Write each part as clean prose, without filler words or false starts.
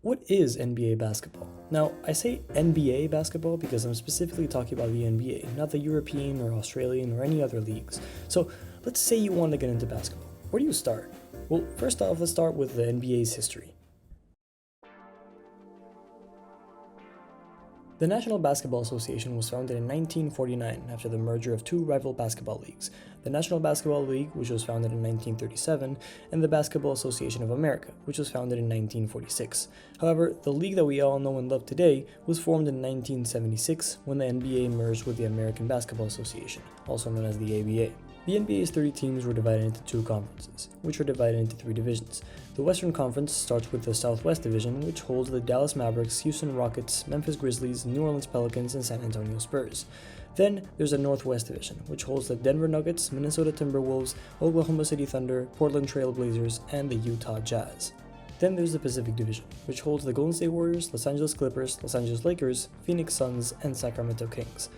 what is NBA basketball? Now, I say NBA basketball because I'm specifically talking about the NBA, not the European or Australian or any other leagues. So let's say you want to get into basketball. Where do you start? Well, first off, let's start with the NBA's history. The National Basketball Association was founded in 1949 after the merger of two rival basketball leagues, the National Basketball League, which was founded in 1937, and the Basketball Association of America, which was founded in 1946. However, the league that we all know and love today was formed in 1976 when the NBA merged with the American Basketball Association, also known as the ABA. The NBA's 30 teams were divided into two conferences, which are divided into three divisions. The Western Conference starts with the Southwest Division, which holds the Dallas Mavericks, Houston Rockets, Memphis Grizzlies, New Orleans Pelicans, and San Antonio Spurs. Then there's the Northwest Division, which holds the Denver Nuggets, Minnesota Timberwolves, Oklahoma City Thunder, Portland Trail Blazers, and the Utah Jazz. Then there's the Pacific Division, which holds the Golden State Warriors, Los Angeles Clippers, Los Angeles Lakers, Phoenix Suns, and Sacramento Kings.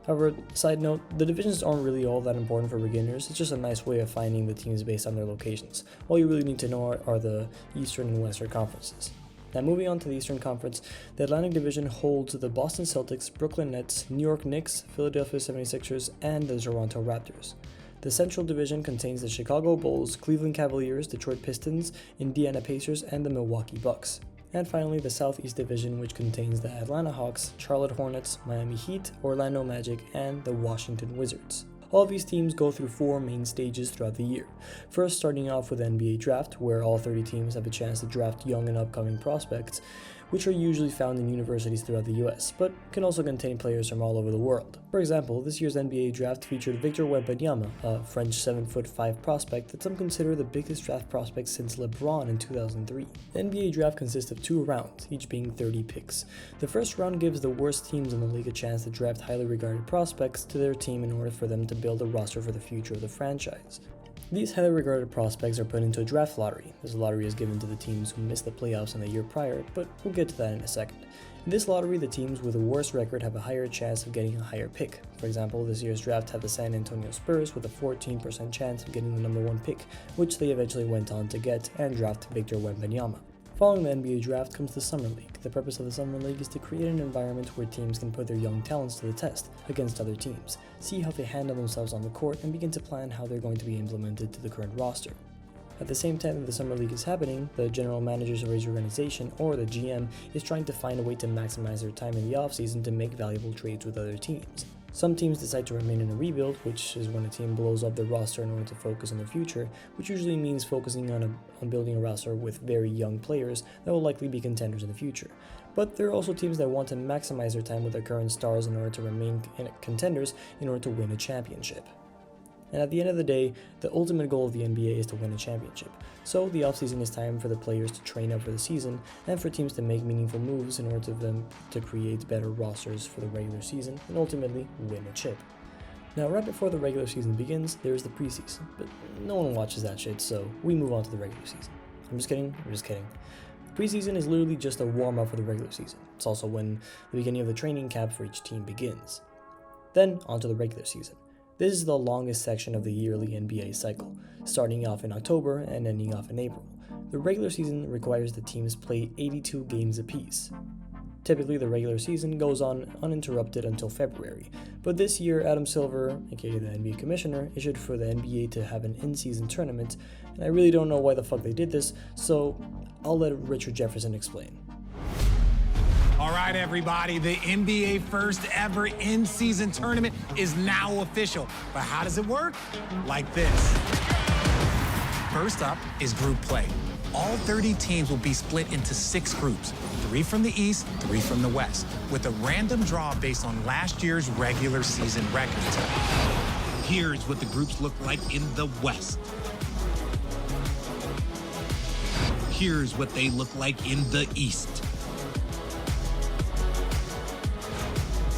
However, side note, the divisions aren't really all that important for beginners, it's just a nice way of finding the teams based on their locations. All you really need to know are the Eastern and Western conferences. Now moving on to the Eastern Conference, the Atlantic Division holds the Boston Celtics, Brooklyn Nets, New York Knicks, Philadelphia 76ers, and the Toronto Raptors. The Central Division contains the Chicago Bulls, Cleveland Cavaliers, Detroit Pistons, Indiana Pacers, and the Milwaukee Bucks. And finally, the Southeast Division, which contains the Atlanta Hawks, Charlotte Hornets, Miami Heat, Orlando Magic, and the Washington Wizards. All of these teams go through four main stages throughout the year. First, starting off with the NBA Draft, where all 30 teams have a chance to draft young and upcoming prospects, which are usually found in universities throughout the US, but can also contain players from all over the world. For example, this year's NBA Draft featured Victor Wembanyama, a French 7'5" prospect that some consider the biggest draft prospect since LeBron in 2003. The NBA Draft consists of two rounds, each being 30 picks. The first round gives the worst teams in the league a chance to draft highly regarded prospects to their team in order for them to build a roster for the future of the franchise. These highly regarded prospects are put into a draft lottery. This lottery is given to the teams who missed the playoffs in the year prior, but we'll get to that in a second. In this lottery, the teams with the worst record have a higher chance of getting a higher pick. For example, this year's draft had the San Antonio Spurs with a 14% chance of getting the number 1 pick, which they eventually went on to get and draft Victor Wembanyama. Following the NBA Draft comes the Summer League. The purpose of the Summer League is to create an environment where teams can put their young talents to the test against other teams, see how they handle themselves on the court, and begin to plan how they're going to be implemented to the current roster. At the same time that the Summer League is happening, the general managers of his organization, or the GM, is trying to find a way to maximize their time in the offseason to make valuable trades with other teams. Some teams decide to remain in a rebuild, which is when a team blows up their roster in order to focus on their future, which usually means focusing on building a roster with very young players that will likely be contenders in the future. But there are also teams that want to maximize their time with their current stars in order to remain contenders in order to win a championship. And at the end of the day, the ultimate goal of the NBA is to win a championship. So the offseason is time for the players to train up for the season and for teams to make meaningful moves in order for them to create better rosters for the regular season and ultimately win a chip. Now, right before the regular season begins, there's the preseason, but no one watches that shit, so we move on to the regular season. I'm just kidding. Preseason is literally just a warm-up for the regular season. It's also when the beginning of the training camp for each team begins. Then, on to the regular season. This is the longest section of the yearly NBA cycle, starting off in October and ending off in April. The regular season requires the teams play 82 games apiece. Typically, the regular season goes on uninterrupted until February, but this year Adam Silver, aka the NBA Commissioner, issued for the NBA to have an in-season tournament, and I really don't know why the fuck they did this, so I'll let Richard Jefferson explain. All right, everybody, the NBA first ever in-season tournament is now official. But how does it work? Like this. First up is group play. All 30 teams will be split into 6 groups, 3 from the East, 3 from the West, with a random draw based on last year's regular season records. Here's what the groups look like in the West. Here's what they look like in the East.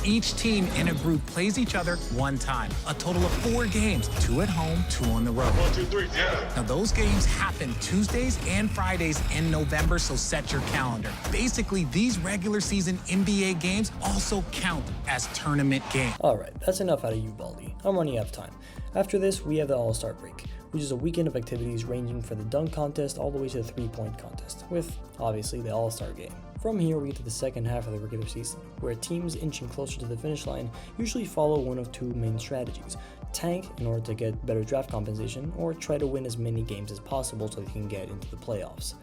Each team in a group plays each other one time. A total of 4 games, 2 at home, 2 on the road. 1, 2, 3, yeah. Now those games happen Tuesdays and Fridays in November, so set your calendar. Basically, these regular season NBA games also count as tournament games. Alright, that's enough out of you, Baldy. I'm running out of time. After this, we have the All-Star break, which is a weekend of activities ranging from the dunk contest all the way to the three-point contest, with, obviously, the All-Star game. From here, we get to the second half of the regular season, where teams inching closer to the finish line usually follow one of two main strategies: tank in order to get better draft compensation, or try to win as many games as possible so they can get into the playoffs.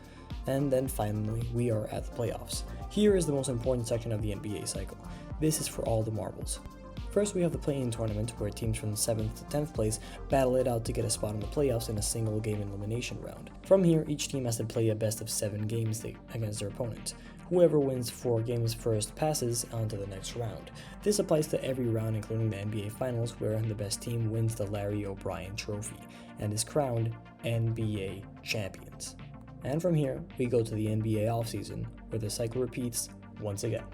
And then finally, we are at the playoffs. Here is the most important section of the NBA cycle. This is for all the marbles. First, we have the play-in tournament, where teams from 7th to 10th place battle it out to get a spot in the playoffs in a single game elimination round. From here, each team has to play a best of 7 games against their opponent. Whoever wins 4 games first passes on to the next round. This applies to every round, including the NBA Finals, where the best team wins the Larry O'Brien Trophy and is crowned NBA champions. And from here, we go to the NBA offseason, where the cycle repeats once again.